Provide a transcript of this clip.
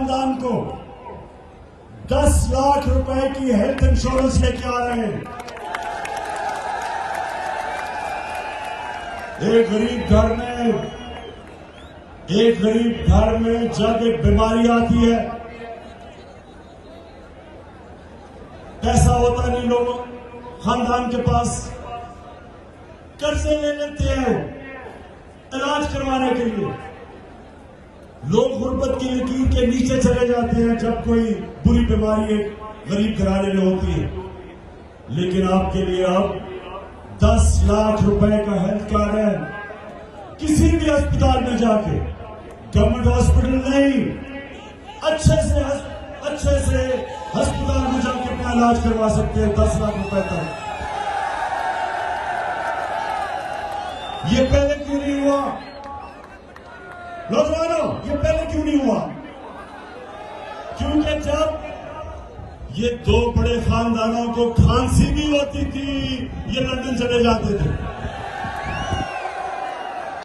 खानदान को 10 लाख रुपए की हेल्थ इंश्योरेंस लेके आ रहे हैं। एक गरीब घर में जब एक बीमारी आती है, पैसा होता नहीं लोगों खानदान के पास, कर्जे ले लेते हैं इलाज करवाने के लिए। लोग गुर्बत की लकीर के नीचे चले जाते हैं जब कोई बुरी बीमारी एक गरीब घराने में होती है। लेकिन आपके लिए अब 10 लाख रुपए का हेल्थ कार्ड है। किसी भी अस्पताल में जाके, गवर्नमेंट हॉस्पिटल नहीं, अच्छे से अस्पताल में जाके अपना इलाज करवा सकते हैं 10 लाख रुपए तक। ये पहले क्यों नहीं हुआ नौजवानों? ये पहले क्यों नहीं हुआ? क्योंकि जब ये दो बड़े खानदानों को खांसी भी होती थी, ये लंदन चले जाते थे।